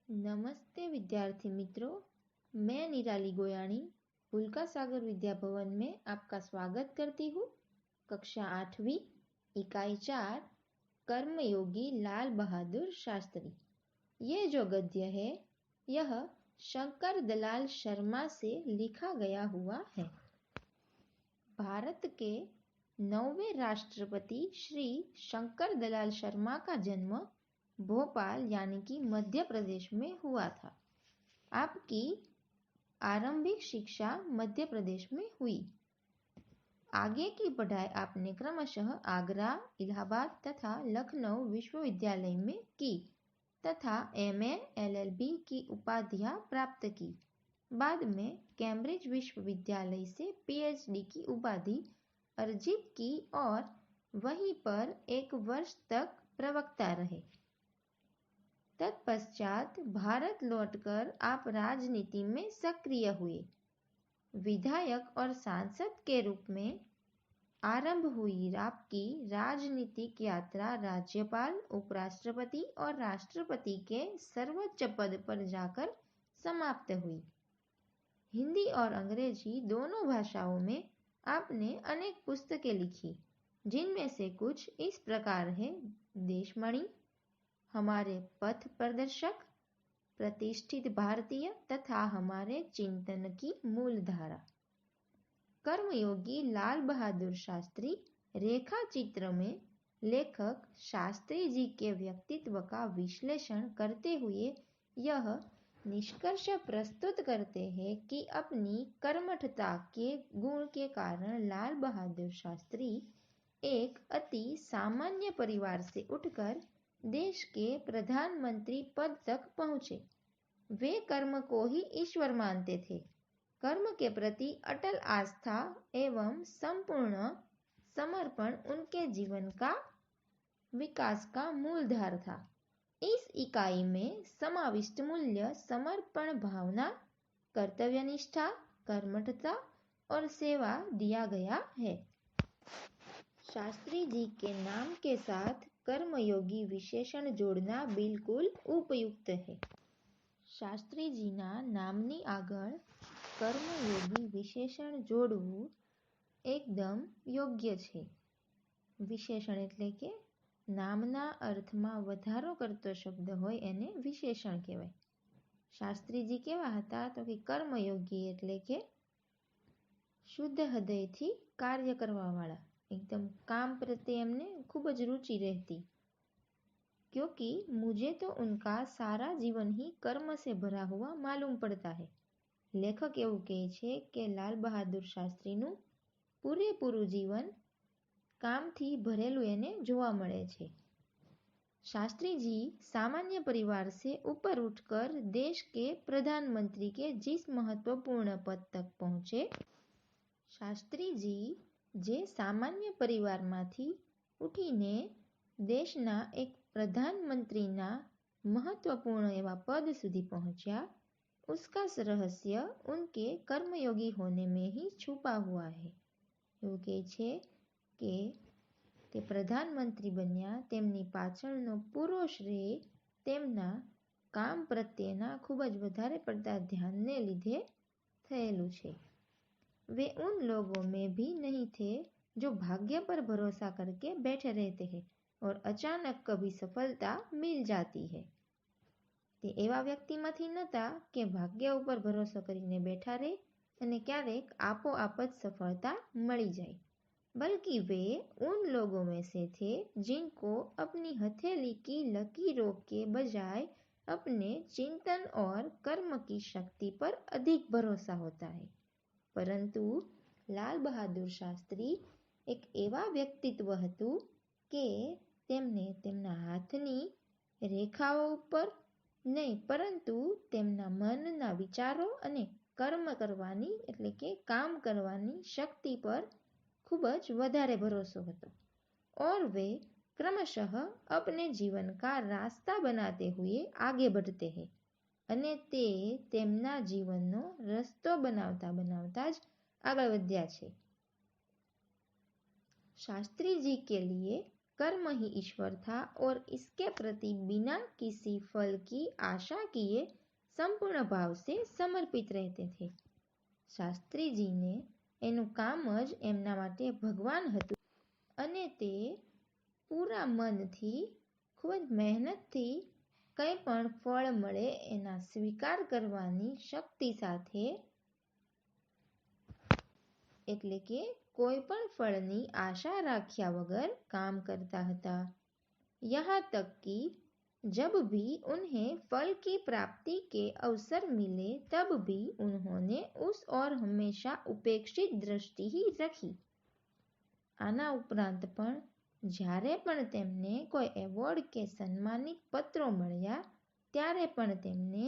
नमस्ते विद्यार्थी मित्रों, मैं निराली गोयाणी उल्का सागर विद्या भवन में आपका स्वागत करती हूँ। कक्षा 8वीं इकाई 4 कर्मयोगी लाल बहादुर शास्त्री। ये जो गद्य है यह शंकर दलाल शर्मा से लिखा गया हुआ है। भारत के 9वें राष्ट्रपति श्री शंकर दलाल शर्मा का जन्म भोपाल यानी कि मध्य प्रदेश में हुआ था। आपकी आरंभिक शिक्षा मध्य प्रदेश में हुई। आगे की पढ़ाई आपने क्रमशः आगरा, इलाहाबाद तथा लखनऊ विश्वविद्यालय में की तथा एमए, एलएलबी की उपाधियां प्राप्त की। बाद में कैम्ब्रिज विश्वविद्यालय से पीएचडी की उपाधि अर्जित की और वहीं पर 1 वर्ष तक प्रवक्ता रहे। तत्पश्चात भारत लौटकर आप राजनीति में सक्रिय हुए। विधायक और सांसद के रूप में आरंभ हुई आपकी राजनीतिक यात्रा राज्यपाल, उपराष्ट्रपति और राष्ट्रपति के सर्वोच्च पद पर जाकर समाप्त हुई। हिंदी और अंग्रेजी दोनों भाषाओं में आपने अनेक पुस्तकें लिखी, जिनमें से कुछ इस प्रकार है: देशमणि, हमारे पथ प्रदर्शक, प्रतिष्ठित भारतीय तथा हमारे चिंतन की मूलधारा। कर्मयोगी लाल बहादुर शास्त्री रेखा चित्र में लेखक शास्त्री जी के व्यक्तित्व का विश्लेषण करते हुए यह निष्कर्ष प्रस्तुत करते हैं कि अपनी कर्मठता के गुण के कारण लाल बहादुर शास्त्री एक अति सामान्य परिवार से उठकर देश के प्रधानमंत्री पद तक पहुंचे। वे कर्म को ही ईश्वर मानते थे। कर्म के प्रति अटल आस्था एवं संपूर्ण समर्पण उनके जीवन का विकास का मूलधार था। इस इकाई में समाविष्ट मूल्य समर्पण भावना, कर्तव्यनिष्ठा, कर्मठता और सेवा दिया गया है। शास्त्री जी के नाम के साथ कर्मयोगी विशेषण जोड़ना बिल्कुल उपयुक्त है। શાસ્ત્રીજીના નામની આગળ કર્મયોગી વિશેષણ જોડવું એકદમ યોગ્ય છે। વિશેષણ એટલે કે નામના અર્થમાં વધારો કરતો શબ્દ હોય એને વિશેષણ કહેવાય। શાસ્ત્રીજી કેવા હતા? તો કે કર્મયોગી એટલે કે શુદ્ધ હૃદયથી કાર્ય કરવાવાળા, एकदम काम प्रत्ये एमने खूब ज रुचि रहती, क्योंकि मुझे तो उनका सारा जीवन ही कर्म से भरा हुआ मालूम पड़ता है। लेखक एवं कहे छे कि लाल बहादुर शास्त्रीनु पूरेपूरू जीवन काम थी भरेलू एने जोवा मळे छे। शास्त्री जी सामान्य परिवार से ऊपर उठकर देश के प्रधानमंत्री के जिस महत्वपूर्ण पद तक पहुंचे, शास्त्री जी जे सामान्य परिवार मांथी उठीने देशना एक प्रधानमंत्रीना महत्वपूर्ण एवा पद सुधी पहुंचा, उसका रहस्य उनके कर्मयोगी होने में ही छुपा हुआ है। एवुं कहे छे के ते प्रधानमंत्री बन्या तेमनी पाछळनो पूरो श्रेय तेमना काम प्रत्येना खूब ज वधारे पड़ता ध्यानने लीधे थयेलुं छे। वे उन लोगों में भी नहीं थे जो भाग्य पर भरोसा करके बैठे रहते हैं और अचानक कभी सफलता मिल जाती है। ते एवा व्यक्तिमांथी नता के भाग्य ऊपर भरोसा करीने बैठा रहे अने क्यारेक आपोआप ज सफलता मळी जाए, बल्कि वे उन लोगों में से थे जिनको अपनी हथेली की लकीरों के बजाय अपने चिंतन और कर्म की शक्ति पर अधिक भरोसा होता है। परंतु लाल बहादुर शास्त्री एक एवा व्यक्तित्व हतुं के तेमने तेमना हाथनी रेखाओ उपर नहीं, परंतु तेमना मनना विचारो अने कर्म करवानी एटले के काम करवानी शक्ति पर खूब ज वधारे भरोसो हतो और वे क्रमशः अपने जीवन का रास्ता बनाते हुए आगे बढ़ते हैं अने ते तेमना जीवननो रस्तो बनावता बनावता ज आगे बढ़्या छे। शास्त्री जी के लिए कर्म ही ईश्वर था और इसके प्रति बिना किसी फल की आशा किए संपूर्ण भाव से समर्पित रहते थे. શાસ્ત્રીજીને એનું કામ જ એમના માટે ભગવાન હતું અને તે પૂરા મનથી ખૂબ જ મહેનતથી કંઈ પણ ફળ મળે એના સ્વીકાર કરવાની શક્તિ સાથે, એટલે કે કોઈ પણ ફળની આશા રાખ્યા વગર કામ करता હતા. यहाँ तक कि जब भी उन्हें फल की प्राप्ति के अवसर मिले तब भी उन्होंने उस ओर हमेशा उपेक्षित दृष्टि ही रखी. આના ઉપરાંત પણ જ્યારે પણ તેમને કોઈ એવોર્ડ કે સન્માનિત પત્રો મળ્યા ત્યારે પણ તેમને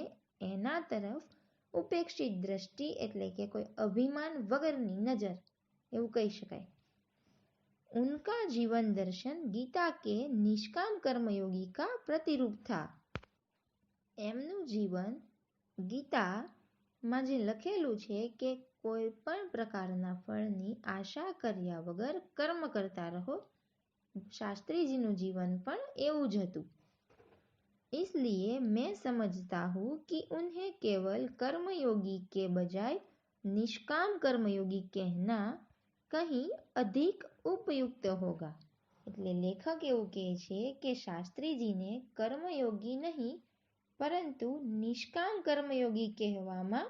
એના તરફ ઉપેક્ષિત દ્રષ્ટિ એટલે કે કોઈ અભિમાન વગરની નજર એવું કહી શકાય. उनका जीवन दर्शन गीता के निष्काम कर्मयोगी का प्रतिरूप था. એમનું જીવન ગીતામાં જે લખેલું છે કે કોઈ પણ પ્રકારના ફળની આશા કર્યા વગર કર્મ કરતા રહો, શાસ્ત્રીજીનું जीवन પણ એવું જ હતું. इसलिए मैं समझता हूँ कि उन्हें केवल कर्मयोगी के बजाय निष्काम कर्मयोगी कहना कहीं अधिक ઉપયુક્ત હોગા. એટલે લેખક એવું કહે છે કે શાસ્ત્રીજીને કર્મયોગી નહીં પરંતુ નિષ્કામ કર્મયોગી કહેવામાં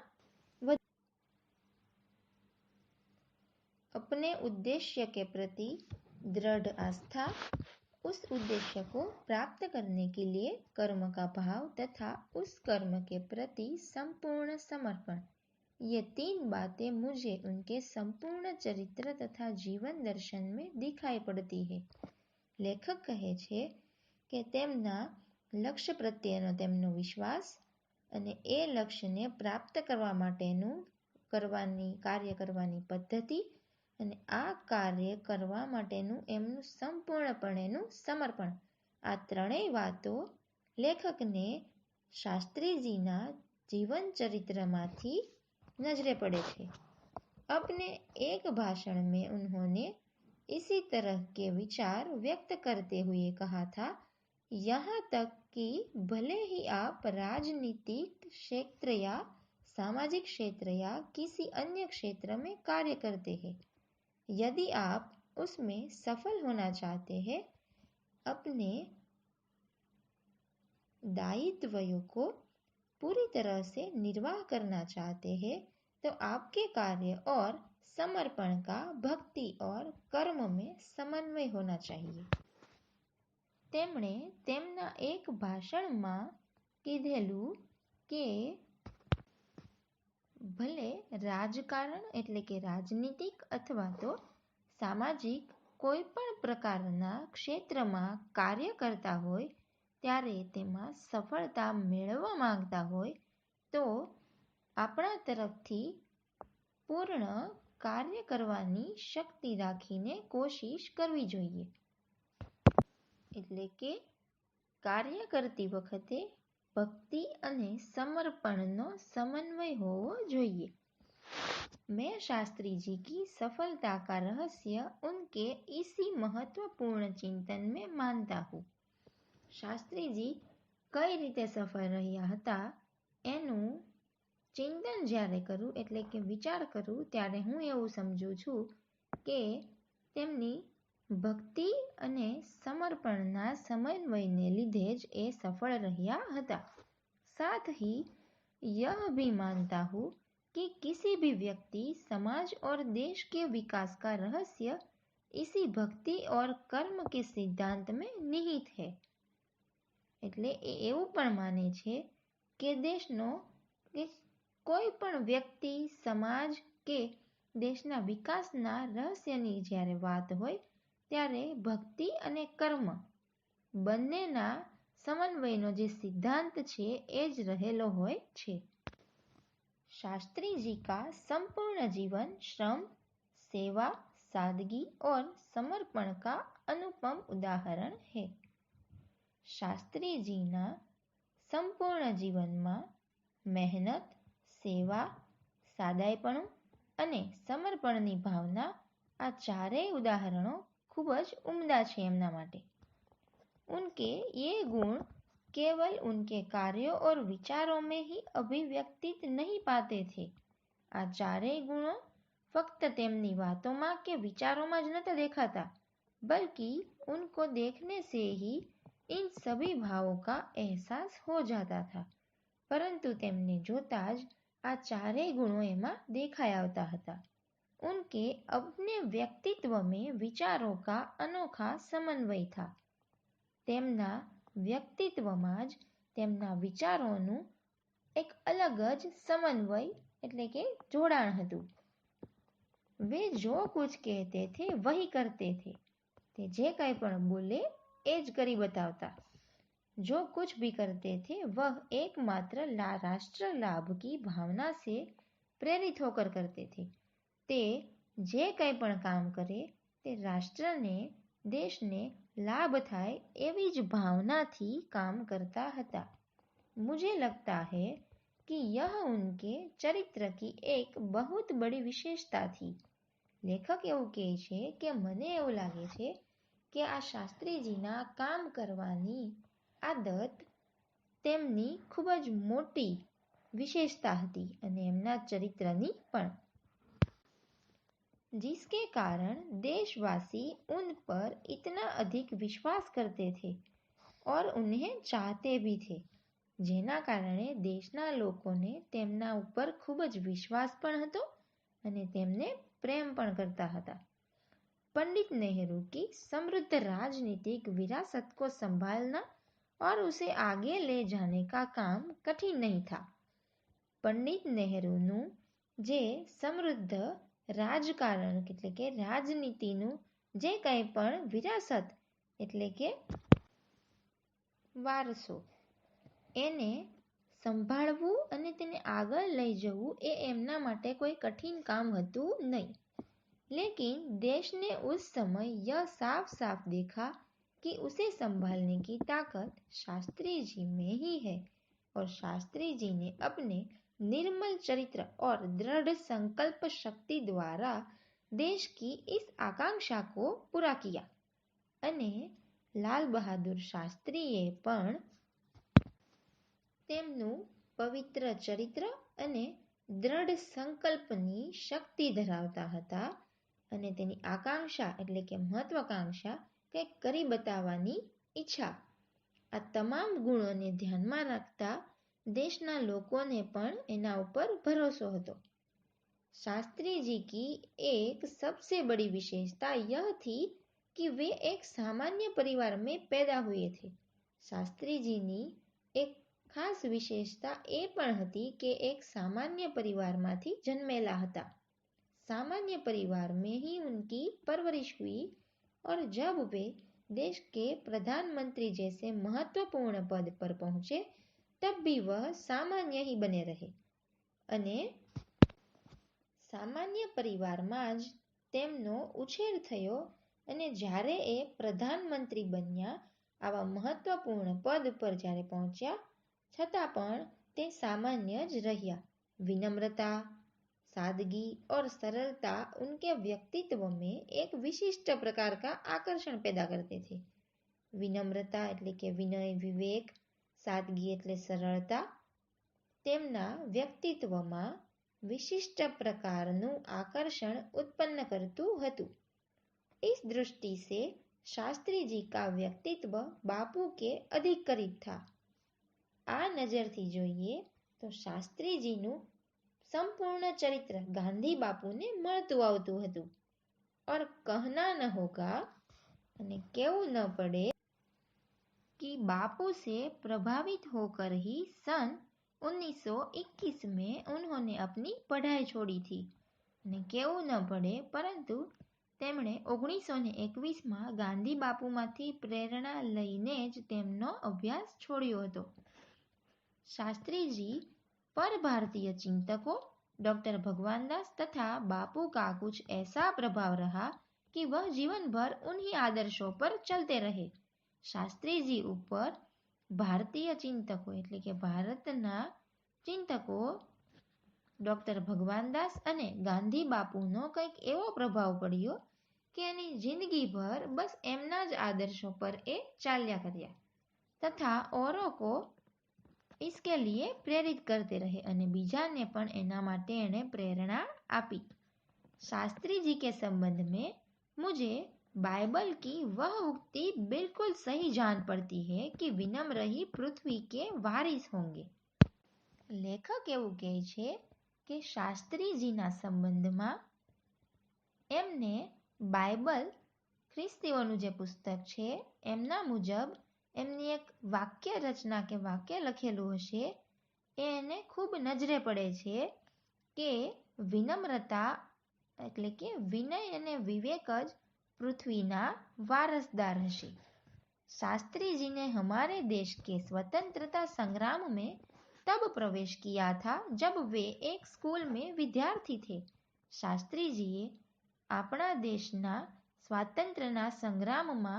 अपने उद्देश्य के प्रति दृढ़ आस्था, उस उद्देश्य को प्राप्त करने के लिए कर्म का भाव तथा उस कर्म के प्रति संपूर्ण समर्पण, ये तीन बातें मुझे उनके संपूर्ण चरित्र तथा जीवन दर्शन में दिखाई पड़ती है. લેખક કહે છે કે તેમના લક્ષ્ય પ્રત્યેનો તેમનો વિશ્વાસ અને એ લક્ષ્યને પ્રાપ્ત કરવા માટેનું કાર્ય કરવાની પદ્ધતિ અને આ કાર્ય કરવા માટેનું એમનું સંપૂર્ણપણેનું સમર્પણ, આ ત્રણેય વાતો લેખકને શાસ્ત્રીજીના જીવન ચરિત્રમાંથી नजरे पड़े थे. अपने एक भाषण में उन्होंने इसी तरह के विचार व्यक्त करते हुए कहा था, यहाँ तक कि भले ही आप राजनीतिक क्षेत्र या सामाजिक क्षेत्र या किसी अन्य क्षेत्र में कार्य करते हैं, यदि आप उसमें सफल होना चाहते हैं, अपने दायित्वों को पूरी तरह से निर्वाह करना चाहते हैं, तो आपके कार्य और समर्पण का भक्ति और कर्म में समन्वय होना चाहिए. તેમણે તેમના એક ભાષણમાં કીધેલું કે ભલે રાજકારણ એટલે કે રાજનીતિક અથવા તો સામાજિક કોઈ પણ પ્રકારના ક્ષેત્રમાં કાર્ય કરતા હોય ત્યારે તેમાં સફળતા મેળવવા માંગતા હોય તો આપણા તરફથી પૂર્ણ કાર્ય કરવાની શક્તિ રાખીને કોશિશ કરવી જોઈએ. એટલે કે કાર્ય કરતી વખતે ભક્તિ અને સમર્પણનો સમન્વય હોવો જોઈએ. मैं शास्त्री जी की सफलता का रहस्य उनके इसी महत्वपूर्ण चिंतन में मानता हूँ. શાસ્ત્રીજી કઈ રીતે સફળ રહ્યા હતા એનું ચિંતન જ્યારે કરું એટલે કે વિચાર કરું ત્યારે હું એવું સમજું છું કે તેમની ભક્તિ અને સમર્પણના સમન્વયને લીધે જ એ સફળ રહ્યા હતા. साथ ही यह भी मानता हूँ कि किसी भी व्यक्ति समाज और देश के विकास का रहस्य इसी भक्ति और कर्म के सिद्धांत में निहित है. એટલે એ એવું પણ માને છે કે દેશનો કે કોઈ પણ વ્યક્તિ, સમાજ કે દેશના વિકાસના રહસ્યની જ્યારે વાત હોય ત્યારે ભક્તિ અને કર્મ બંનેના સમન્વયનો જે સિદ્ધાંત છે એ જ રહેલો હોય છે. शास्त्री जी का संपूर्ण जीवन श्रम, सेवा, सादगी और समर्पण का अनुपम उदाहरण है. શાસ્ત્રીજીના સંપૂર્ણ જીવનમાં મહેનત, સેવા, સાદાઈપણું અને સમર્પણની ભાવના આ ચારેય ઉદાહરણો ખૂબ જ ઉમદા છે એમના માટે. उनके ये गुण केवल उनके कार्यों और विचारों में ही अभिव्यक्तित नहीं पाते थे। આ ચારેય ગુણો ફક્ત તેમની વાતોમાં કે વિચારોમાં જ નતા દેખાતા, बल्कि उनको देखने से ही इन सभी भावों का एहसास हो जाता था। परंतु तेमने जोता જ આ ચારેય ગુણો એમાં દેખાઈ આવતા હતા। उनके अपने व्यक्तित्व में विचारों का अनोखा समन्वय था। તેમના વ્યક્તિત્વમાં જ તેમના વિચારોનું એક અલગ જ સમન્વય એટલે કે જોડાણ હતું। वे जो कुछ कहते थे वही करते थे। તે જે કંઈ પણ બોલે એ જ કરી બતાવતા। जो कुछ भी करते थे वह एकमात्र राष्ट्र लाभ की भावना से प्रेरित होकर करते थे। તે જે કંઈ પણ કામ કરે તે રાષ્ટ્રને દેશને लाभ थाय एवी ज भावना थी काम करता हता। मुझे लगता है कि यह उनके चरित्र की एक बहुत बड़ी विशेषता थी। लेखक एवं कहे छे कि मने एवं लागे छे कि आ शास्त्रीजीना काम करवानी आदत तेमनी खूब ज मोटी विशेषता हती अने एमना चरित्रनी पण, जिसके कारण देशवासी उन पर इतना अधिक विश्वास करते थे और उन्हें चाहते भी थे, जेना कारणे देशना लोकोने तेमना उपर खूब ज विश्वास पण हतो अने तेमने प्रेम पण करता हता। पंडित नेहरू की समृद्ध राजनीतिक विरासत को संभालना और उसे आगे ले जाने का काम कठिन नहीं था। पंडित नेहरूनु जे समृद्ध રાજકારણ એટલે કે રાજનીતિનું જે કંઈ પણ વિરાસત એટલે કે વારસો એને સંભાળવું અને તેને આગળ લઈ જવું એ એમના માટે કોઈ કઠિન કામ હતું नहीं। लेकिन देश ने उस समय यह साफ साफ देखा कि उसे संभालने की ताकत शास्त्री जी में ही है और शास्त्री जी ने अपने निर्मल चरित्र और दृढ़ संकल्प शक्ति द्वारा देश की इस आकांक्षा को पूरा किया। अने लाल बहादुर शास्त्रीए पण तेमनु पवित्र चरित्र अने दृढ़ संकल्पनी शक्ति धरावता हता अने तेनी आकांक्षा एटले के महत्वाकांक्षा कंईक करी बताववानी इच्छा। आ तमाम गुणोने ध्यानमां राखता देशना लोकोने पण एना उपर भरोसो हतो। शास्त्री जी की एक सबसे बड़ी विशेषता यह थी कि वे एक सामान्य परिवार में पैदा हुए थे। शास्त्री जी नी एक खास विशेषता ए पण हती के एक सामान्य परिवार मांथी जन्मेला हता। सामान्य परिवार में ही उनकी परवरिश हुई और जब वे देश के प्रधानमंत्री जैसे महत्वपूर्ण पद पर पहुंचे तब भी वह सामान्य ही बने रहे अने सामान्य परिवार में ज तेमनो उछेर थयो अने ज्यारे ए प्रधानमंत्री बन्या आवा महत्वपूर्ण पद पर ज्यारे पहुंच्या छतां पण ते सामान्य ज रह्या। विनम्रता, सादगी और सरलता उनके व्यक्तित्व में एक विशिष्ट प्रकार का आकर्षण पैदा करते थे। विनम्रता एटले के विनय विवेक, सादगी एटले सरलता तेमना व्यक्तित्वमां विशिष्ट प्रकारનું आकर्षण उत्पन्न करतुं हतुं। इस दृष्टि से शास्त्री जी का व्यक्तित्व बापू के अधिक करीब था। आ नजर थी जोईए तो शास्त्री जीनु संपूर्ण चरित्र गांधी बापू ने मळतुं आवतुं हतुं और कहना न होगा अने केवुं न पड़े कि बापू से प्रभावित होकर ही सन 1921 में उन्होंने अपनी पढ़ाई छोड़ी थी। ने केवुं न पड़े परंतु તેમણે 1921 માં ગાંધી બાપુમાંથી પ્રેરણા લઈને જ તેમનો અભ્યાસ છોડ્યો હતો। शास्त्री जी पर भारतीय चिंतकों डॉक्टर भगवान दास तथा बापू का कुछ ऐसा प्रभाव रहा कि वह जीवन भर उन्हीं आदर्शों पर चलते रहे। शास्त्री जी ऊपर भारतीय चिंतकों एटले के भारतना चिंतकों डॉक्टर भगवान दास अने गांधी बापूनो कंईक एवो प्रभाव पड्यो કે એની જિંદગીભર બસ એમના જ આદર્શો પર એ ચાલ્યા કર્યા તથા औरों को इसके लिए प्रेरित करते रहे અને બીજાને પણ એના માટે એણે પ્રેરણા આપી। शास्त्री जी के संबंध में मुझे बाइबल की वह उक्ति बिल्कुल सही जान पड़ती है कि विनम्र ही पृथ्वी के वारिस होंगे। લેખક એવું કહે છે કે શાસ્ત્રીજીના સંબંધમાં એમને બાઇબલ ખ્રિસ્તીઓનું જે પુસ્તક છે એમના મુજબ એમની એક વાક્ય રચના કે વાક્ય લખેલું હશે એ એને ખૂબ નજરે પડે છે કે વિનમ્રતા એટલે કે વિનય અને વિવેક જ પૃથ્વીના वारसदार હશે। शास्त्री जी ने हमारे देश के स्वतंत्रता संग्राम में तब प्रवेश किया था जब वे एक स्कूल में विद्यार्थी थे। शास्त्री जीए આપણા દેશના સ્વાતંત્ર્યના સંગ્રામમાં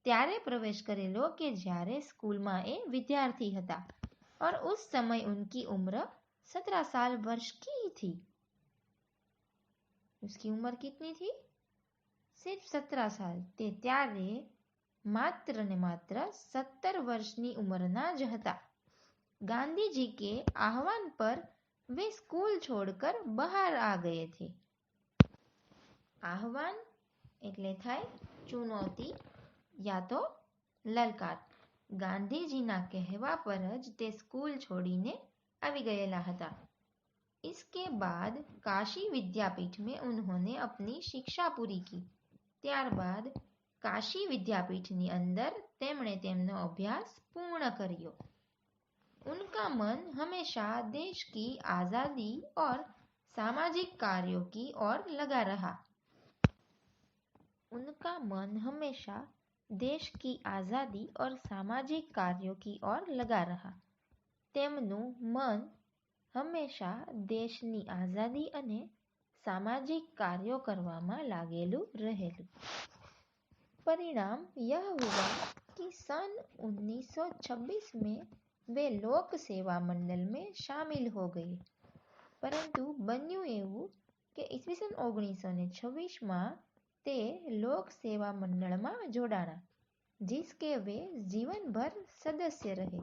ત્યારે प्रवेश करेलो कि જ્યારે स्कूलમાં એ विद्यार्थी હતા और उस समय उनकी उम्र 17 साल वर्ष की थी। उसकी उम्र कितनी थी? सिर्फ 17 साल। તે ત્યારે માત્ર ને માત્ર 17 વર્ષની ઉંમરના જ હતા। गांधी जी के आह्वान पर वे स्कूल छोड़कर बाहर आ गए थे। આહવાન એટલે થાય ચુનૌતી યા તો લલકાર। ગાંધીજીના કહેવા પર જ તે સ્કૂલ છોડીને આવી ગયેલા હતા। इसके बाद काशी विद्यापीठ में उन्होंने अपनी शिक्षा पूरी की। ત્યારબાદ કાશી વિદ્યાપીઠની અંદર તેમણે તેમનો અભ્યાસ પૂર્ણ કર્યો। उनका मन हमेशा देश की आज़ादी और सामाजिक कार्यों की ओर लगा रहा। उनका मन हमेशा देश की आज़ादी और सामाजिक कार्यों की ओर लगा रहा। તેમનું મન હંમેશા દેશની આઝાદી અને સામાજિક કાર્યો કરવામાં लागेलू रहेलू। परिणाम यह हुआ कि सन 1926 में वे लोक सेवा मंडल में शामिल हो गए। परंतु बन्यू एवं कि ईस्वीसन 1926 में ते लोक सेवा मंडल में जोड़ाणा जिसके वे जीवन भर सदस्य रहे।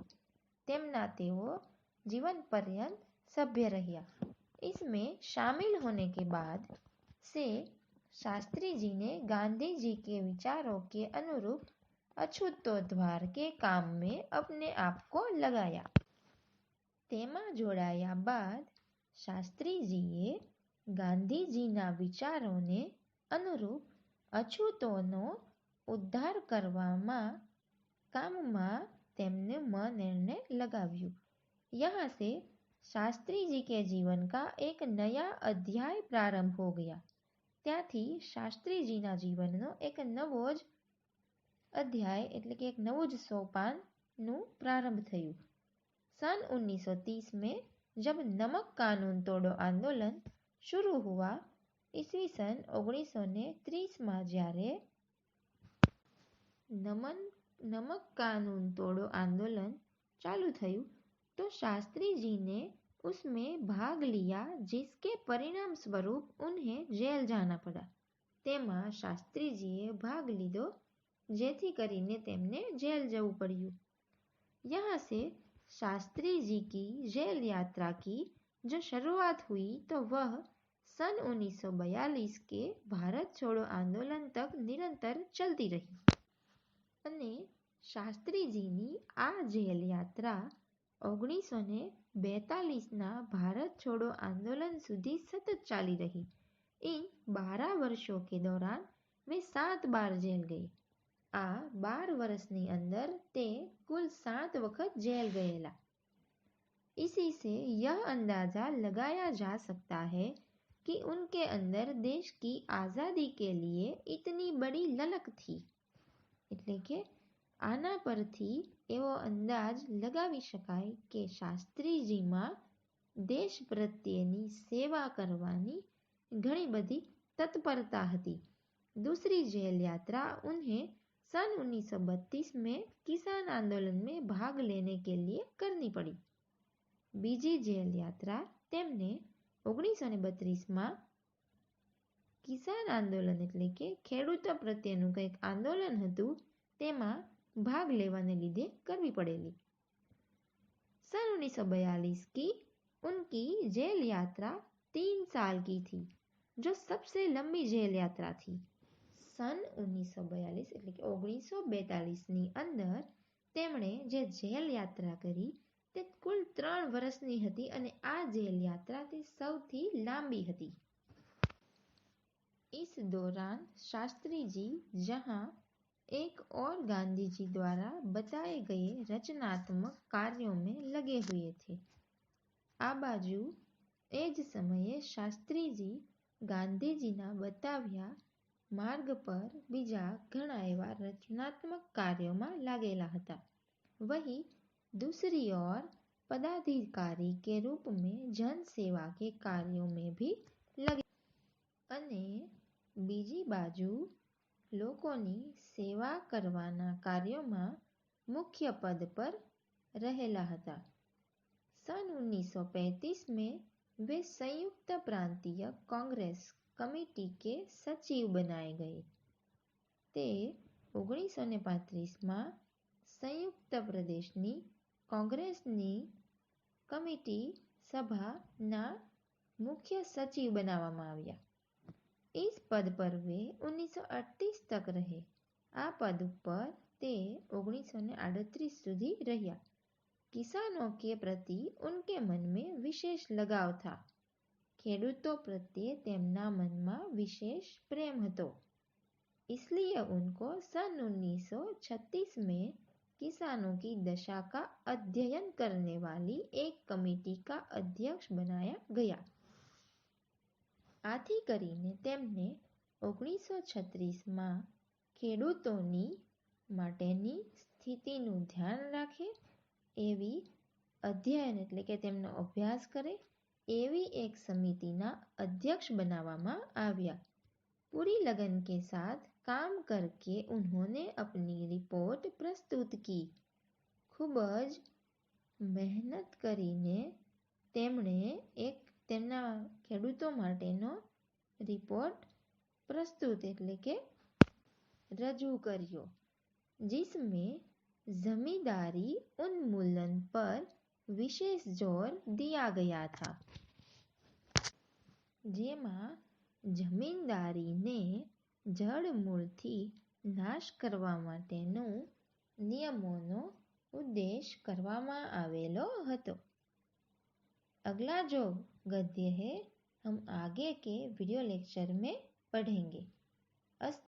तेमना तेओ जीवन पर्यंत सभ्य रहिया। इसमें शामिल होने के बाद से शास्त्री जी ने गांधी जी के विचारों के अनुरूप अछूतोद्धार के काम में अपने आप को लगाया। तेमा जोड़ाया बाद शास्त्री जीए गांधी जीना विचारों ने अनुरूप अछूतोनो उद्धार करवामा कामમાં તેમને मन ने लगाव्યું। यहाँ से शास्त्री जी के जीवन का एक नया अध्याय प्रारंभ हो गया। ત્યાંથી શાસ્ત્રીજીના જીવનનો એક નવો જ અધ્યાય એટલે કે એક નવું જ સોપાનનું પ્રારંભ થયું। सन 1930 में जब नमक कानून तोड़ो आंदोलन शुरू हुआ, ईस्वी सन 1930 में જ્યારે नमक कानून तोड़ो आंदोलन चालू थયું तो शास्त्री जी ने उसमें भाग लिया जिसके परिणाम स्वरूप उन्हें जेल जाना पड़ा। तेमा शास्त्री जीए भाग लीधो जेथी करीने तेमने जेल जवू पड़्યું। यहाँ से शास्त्री जी की जेल यात्रा की जो शुरुआत हुई तो वह सन 1942 के भारत छोड़ो आंदोलन तक निरंतर चलती रही। અને શાસ્ત્રીજીની આ જેલ યાત્રા 1942 भारत छोड़ो आंदोलन सुधी सतत चाली रही। इन 12 वर्षों के दौरान वे 7 बार जेल गए। आ 12 वर्षनी अंदर ते कुल 7 वक्त जेल गયેલા। इसी से यह अंदाजा लगाया जा सकता है कि उनके अंदर देश की आज़ादी के लिए इतनी बड़ी ललक थी। એટલે કે આના પરથી એવો અંદાજ લગાવી શકાય કે શાસ્ત્રીજીમાં દેશ પ્રત્યેની સેવા કરવાની ઘણી બધી તત્પરતા હતી। दूसरी जेल यात्रा उन्हें सन 1932 में किसान आंदोलन में भाग लेने के लिए करनी पड़ी। बीजी जेल यात्रा तेमने 1932 में કિસાન આંદોલન એટલે કે ખેડૂતો પ્રત્યેનું કંઈક આંદોલન હતું, તેમાં भाग लेवाने લીધે करवी पड़ेली। सन 1942 की उनकी जेल यात्रा 3 साल की थी, जो सबसे लंबी जेल यात्रा थी। सन 1942 એટલે કે 1942ની અંદર તેમણે જે જેલ યાત્રા કરી તે કુલ 3 વર્ષની હતી અને આ જેલ यात्रा તે સૌથી લાંબી હતી। इस दौरान शास्त्री जी जहां एक और गांधी जी द्वारा बताए गए रचनात्मक कार्यों में लगे हुए थे, आ बाजू एज समये शास्त्री जी गांधीजीना बताव्या मार्ग पर बीजा घणा एवा रचनात्मक कार्यों में लागेला हता। वही दूसरी ओर पदाधिकारी के रूप में जन सेवा के कार्यों में भी लगे अने बीजी बाजू लोकोनी सेवा करवाना कार्यों में मुख्य पद पर रहेला हता। सन 1935 में वे संयुक्त प्रांतीय कांग्रेस कमिटी के सचिव बनाए गए। ते 1935 में संयुक्त प्रदेशनी कांग्रेसनी कमिटी सभा ना मुख्य सचिव बनावामां आव्या। इस पद पर वे 1938 तक रहे। आ पद पर ते 1938 सुधी रह्या। किसानों के प्रति उनके मन में विशेष लगाव था। खेडूतों प्रत्ये तेमना मन में विशेष प्रेम हतो। इसलिए उनको सन 1936 में किसानों की दशा का अध्ययन करने वाली एक कमेटी का अध्यक्ष बनाया गया। आथी करीने तेमने 1936 में खेडूतोनी माटेनी स्थितिनुं ध्यान राखे एवी अध्ययन એટલે કે તેમનો અભ્યાસ કરે एवी एक समितिना अध्यक्ष बनावामां आव्या। पूरी लगन के साथ काम करके उन्होंने अपनी रिपोर्ट प्रस्तुत की। खूबज मेहनत करीने तेमणे एक तेमना खेडूतो माटेनो रिपोर्ट प्रस्तुत એટલે કે रजू कर्यो, जिसमें जमींदारी उन्मूलन पर विशेष जोर दिया गया था। जेमा जमींदारीने जड़मूळथी नाश करवा माटेनो नियमोनो उद्देश्य करवामां आवेलो हतो। अगला जो गद्य है हम आगे के वीडियो लेक्चर में पढ़ेंगे।